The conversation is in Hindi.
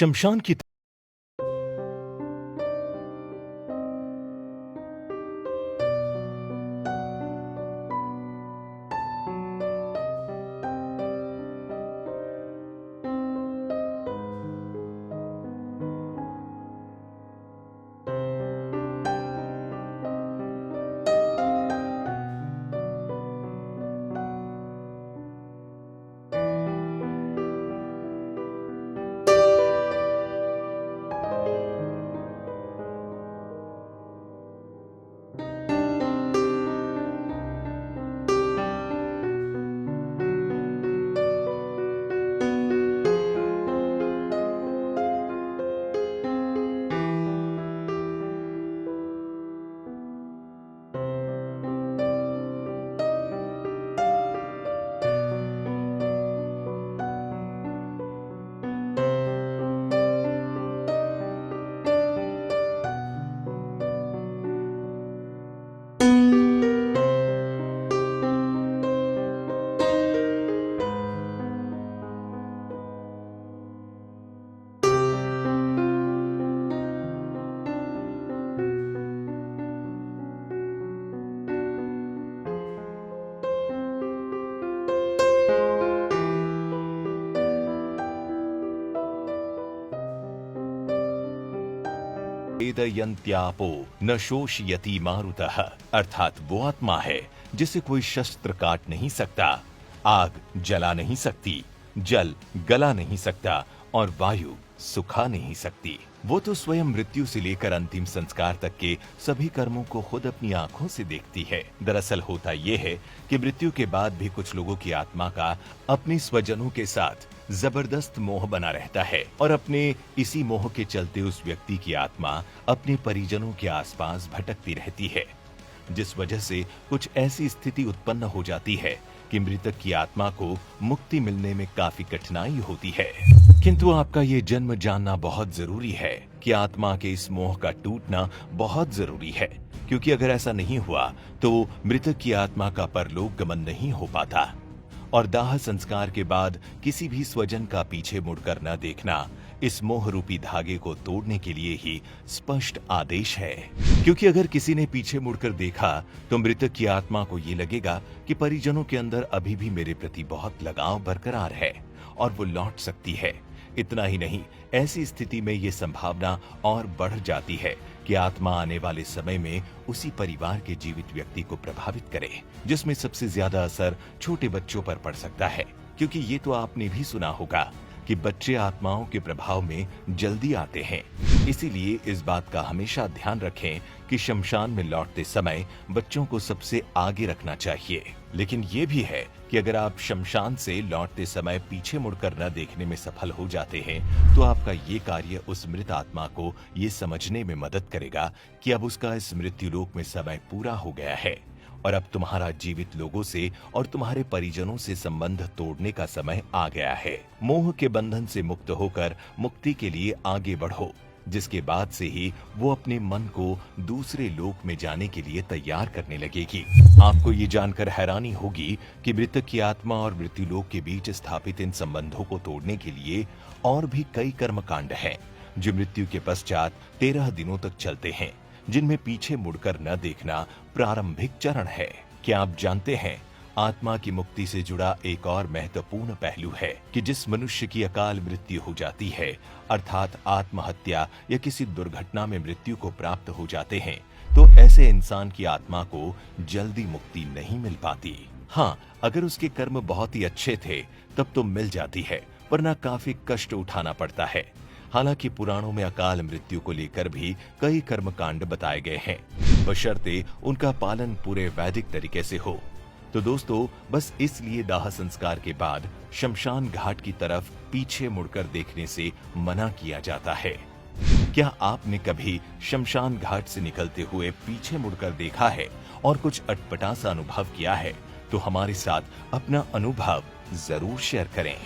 शमशान की वेदयन्त्यापो न शोषयति मारुतः, अर्थात वो आत्मा है जिसे कोई शस्त्र काट नहीं सकता, आग जला नहीं सकती, जल गला नहीं सकता और वायु सुखा नहीं सकती। वो तो स्वयं मृत्यु से लेकर अंतिम संस्कार तक के सभी कर्मों को खुद अपनी आंखों से देखती है। दरअसल होता ये है कि मृत्यु के बाद भी कुछ लोगों की आत्मा का अपने स्वजनों के साथ जबरदस्त मोह बना रहता है और अपने इसी मोह के चलते उस व्यक्ति की आत्मा अपने परिजनों के आसपास भटकती रहती है, जिस वजह से कुछ ऐसी स्थिति उत्पन्न हो जाती है कि मृतक की आत्मा को मुक्ति मिलने में काफी कठिनाई होती है। किंतु आपका ये जन्म जानना बहुत जरूरी है कि आत्मा के इस मोह का टूटना बहुत जरूरी है, क्योंकि अगर ऐसा नहीं हुआ तो मृतक की आत्मा का परलोक गमन नहीं हो पाता और दाह संस्कार के बाद किसी भी स्वजन का पीछे मुड़कर न देखना इस मोह रूपी धागे को तोड़ने के लिए ही स्पष्ट आदेश है। क्योंकि अगर किसी ने पीछे मुड़कर देखा तो मृतक की आत्मा को ये लगेगा कि परिजनों के अंदर अभी भी मेरे प्रति बहुत लगाव बरकरार है और वो लौट सकती है। इतना ही नहीं, ऐसी स्थिति में ये संभावना और बढ़ जाती है कि आत्मा आने वाले समय में उसी परिवार के जीवित व्यक्ति को प्रभावित करे, जिसमें सबसे ज्यादा असर छोटे बच्चों पर पड़ सकता है। क्योंकि ये तो आपने भी सुना होगा कि बच्चे आत्माओं के प्रभाव में जल्दी आते हैं। इसीलिए इस बात का हमेशा ध्यान रखें कि शमशान में लौटते समय बच्चों को सबसे आगे रखना चाहिए। लेकिन ये भी है कि अगर आप शमशान से लौटते समय पीछे मुड़कर न देखने में सफल हो जाते हैं तो आपका ये कार्य उस मृत आत्मा को ये समझने में मदद करेगा कि अब उसका इस मृत्युलोक में समय पूरा हो गया है और अब तुम्हारा जीवित लोगों से और तुम्हारे परिजनों से संबंध तोड़ने का समय आ गया है। मोह के बंधन से मुक्त होकर मुक्ति के लिए आगे बढ़ो, जिसके बाद से ही वो अपने मन को दूसरे लोक में जाने के लिए तैयार करने लगेगी। आपको ये जानकर हैरानी होगी कि मृतक की आत्मा और मृत्युलोक के बीच स्थापित इन संबंधों को तोड़ने के लिए और भी कई कर्मकांड हैं, जो मृत्यु के पश्चात 13 दिनों तक चलते हैं, जिनमें पीछे मुड़कर न देखना प्रारंभिक चरण है। क्या आप जानते हैं, आत्मा की मुक्ति से जुड़ा एक और महत्वपूर्ण पहलू है कि जिस मनुष्य की अकाल मृत्यु हो जाती है, अर्थात आत्महत्या या किसी दुर्घटना में मृत्यु को प्राप्त हो जाते हैं, तो ऐसे इंसान की आत्मा को जल्दी मुक्ति नहीं मिल पाती। हाँ, अगर उसके कर्म बहुत ही अच्छे थे तब तो मिल जाती है, वरना काफी कष्ट उठाना पड़ता है। हालांकि पुराणों में अकाल मृत्यु को लेकर भी कई कर्मकांड बताए गए हैं, बशर्ते उनका पालन पूरे वैदिक तरीके से हो। तो दोस्तों, बस इसलिए दाह संस्कार के बाद शमशान घाट की तरफ पीछे मुड़कर देखने से मना किया जाता है। क्या आपने कभी शमशान घाट से निकलते हुए पीछे मुड़कर देखा है और कुछ अटपटा सा अनुभव किया है? तो हमारे साथ अपना अनुभव जरूर शेयर करें।